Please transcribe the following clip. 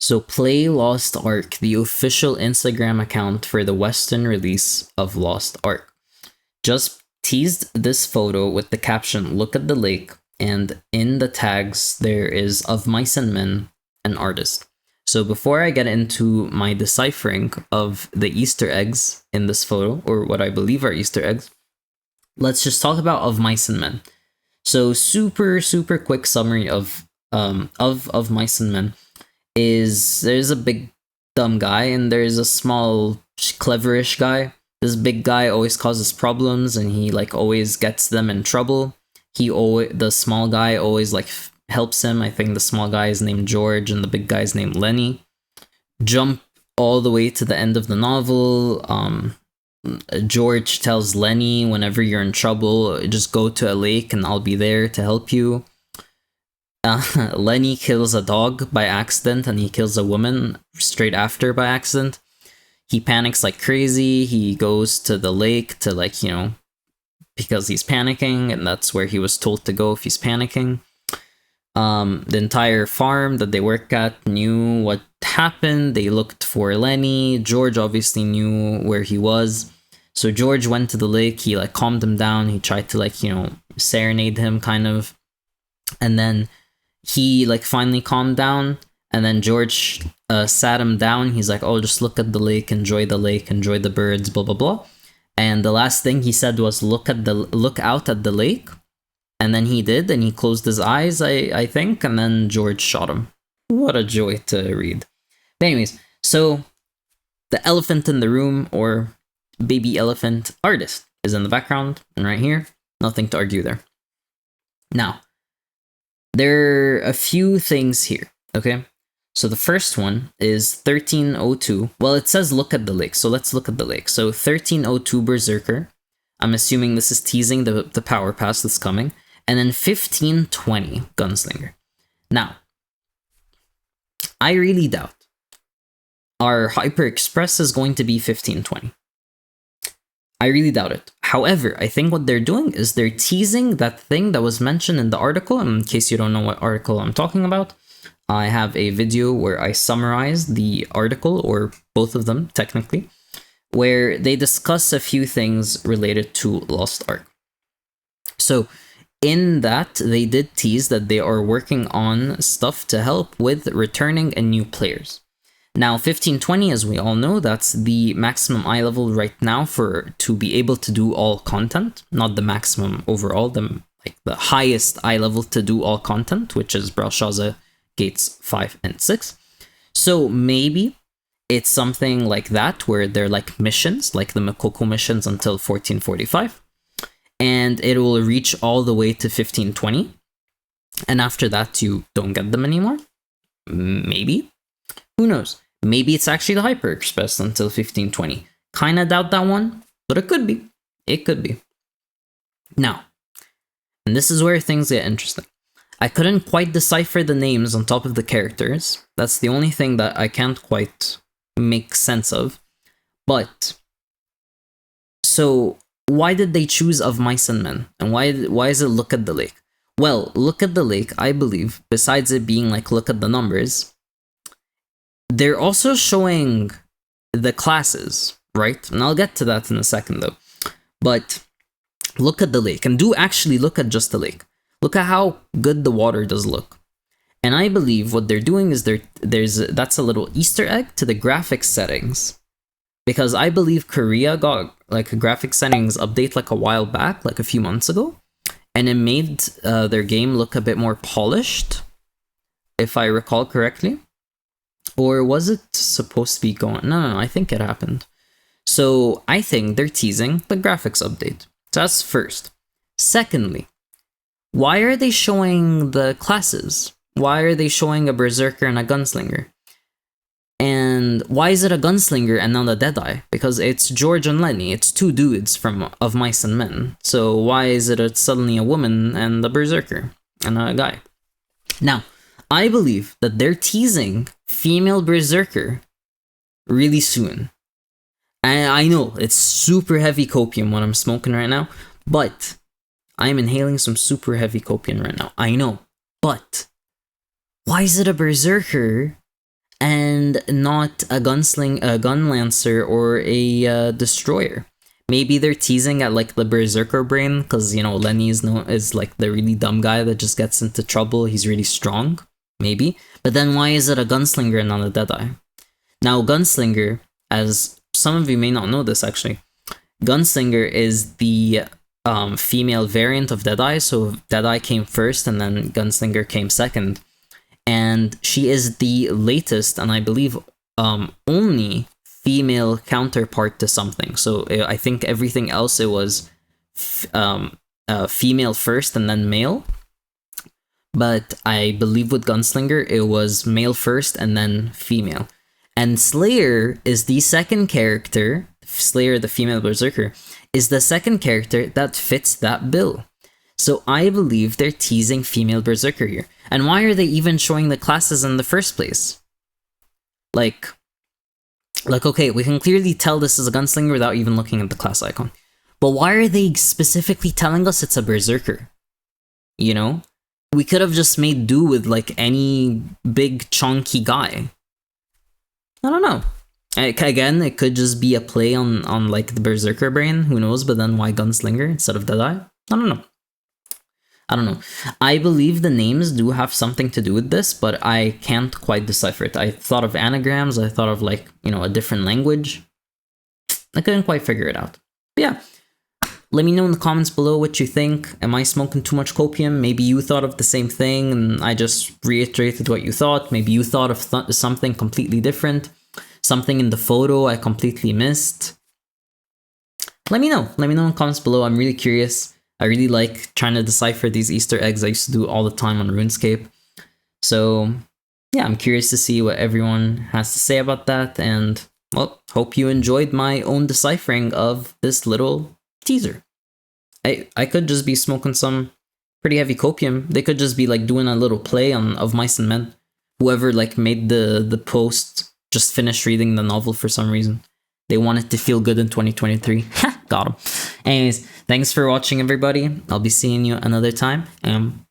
So Play Lost Ark, the official Instagram account for the Western release of Lost Ark, just teased this photo with the caption, "Look at the lake," and in the tags there is "Of Mice and Men," an artist. So before I get into my deciphering of the Easter eggs in this photo, or what I believe are Easter eggs, let's just talk about Of Mice and Men. So super quick summary of Mice and Men is there's a big dumb guy and there's a small cleverish guy. This big guy always causes problems and he like always gets them in trouble. The small guy always like helps him. I think the small guy is named George and the big guy is named Lenny. Jump all the way to the end of the novel. George tells Lenny, whenever you're in trouble, just go to a lake and I'll be there to help you. Lenny kills a dog by accident and he kills a woman straight after by accident. He panics like crazy. He goes to the lake to like, you know, because he's panicking, and that's where he was told to go if he's panicking. The entire farm that they work at knew what happened. They looked for Lenny. George obviously knew where he was. So George went to the lake. He like calmed him down. He tried to like, you know, serenade him kind of. And then he like finally calmed down. And then George sat him down. He's like, "Oh, just look at the lake, enjoy the birds, blah, blah, blah." And the last thing he said was, look out at the lake. And then he did, and he closed his eyes, I think, and then George shot him. What a joy to read. But anyways, so the elephant in the room, or baby elephant artist, is in the background, and right here, nothing to argue there. Now, there are a few things here, okay? So the first one is 1302. Well, it says look at the lake, so let's look at the lake. So 1302 Berserker. I'm assuming this is teasing the Powerpass that's coming. And then 1520 Gunslinger. Now, I really doubt our Hyper Express is going to be 1520. I really doubt it. However, I think what they're doing is they're teasing that thing that was mentioned in the article. In case you don't know what article I'm talking about, I have a video where I summarize the article, or both of them technically, where they discuss a few things related to Lost Ark. So in that, they did tease that they are working on stuff to help with returning and new players. Now, 1520, as we all know, that's the maximum eye level right now to be able to do all content. Not the maximum overall, the highest eye level to do all content, which is Belshazzar Gates 5 and 6. So maybe it's something like that, where they're like missions, like the Makoko missions until 1445. And it will reach all the way to 1520. And after that, you don't get them anymore. Maybe. Who knows? Maybe it's actually the Hyper Express until 1520. Kinda doubt that one, but it could be. It could be. Now, and this is where things get interesting. I couldn't quite decipher the names on top of the characters. That's the only thing that I can't quite make sense of. But, so why did they choose Of Mice and Men? And why is it look at the lake? Well, look at the lake, I believe, besides it being like look at the numbers, they're also showing the classes, right? And I'll get to that in a second though. But look at the lake, and do actually look at just the lake. Look at how good the water does look. And I believe what they're doing is that's a little Easter egg to the graphics settings. Because I believe Korea got like a graphics settings update like a while back, like a few months ago. And it made their game look a bit more polished, if I recall correctly. Or was it supposed to be going? No, I think it happened. So I think they're teasing the graphics update. So that's first. Secondly, why are they showing the classes? Why are they showing a Berserker and a Gunslinger? And why is it a Gunslinger and not a Deadeye? Because it's George and Lenny. It's two dudes from Of Mice and Men. So why is it suddenly a woman and a Berserker and a guy? Now, I believe that they're teasing female Berserker really soon. And I know it's super heavy copium what I'm smoking right now, but I'm inhaling some super heavy copium right now. I know, but why is it a Berserker and and not a gun lancer, or a destroyer. Maybe they're teasing at like the berserker brain, because you know Lenny is like the really dumb guy that just gets into trouble. He's really strong, maybe. But then why is it a gunslinger and not a Deadeye? Now gunslinger, as some of you may not know this actually, gunslinger is the female variant of Deadeye. So Deadeye came first, and then gunslinger came second. And she is the latest, and I believe only female counterpart to something. So I think everything else, it was female first and then male. But I believe with Gunslinger, it was male first and then female. And Slayer is the second character, Slayer, the female berserker, is the second character that fits that bill. So I believe they're teasing female berserker here. And why are they even showing the classes in the first place? Like, okay, we can clearly tell this is a gunslinger without even looking at the class icon. But why are they specifically telling us it's a berserker? You know? We could have just made do with like any big chunky guy. I don't know. Again, it could just be a play on like the berserker brain, who knows, but then why gunslinger instead of Deadeye? I don't know. I believe the names do have something to do with this, but I can't quite decipher it. I thought of anagrams, I thought of like, you know, a different language. I couldn't quite figure it out. But yeah, let me know in the comments below what you think. Am I smoking too much copium? Maybe you thought of the same thing and I just reiterated what you thought. Maybe you thought of something completely different. Something in the photo I completely missed. Let me know. Let me know in the comments below. I'm really curious. I really like trying to decipher these Easter eggs. I used to do all the time on RuneScape. So yeah, I'm curious to see what everyone has to say about that. And well, hope you enjoyed my own deciphering of this little teaser. I could just be smoking some pretty heavy copium. They could just be like doing a little play of Mice and Men. Whoever like made the post just finished reading the novel for some reason. They wanted to feel good in 2023. Got them. Anyways, thanks for watching, everybody. I'll be seeing you another time, and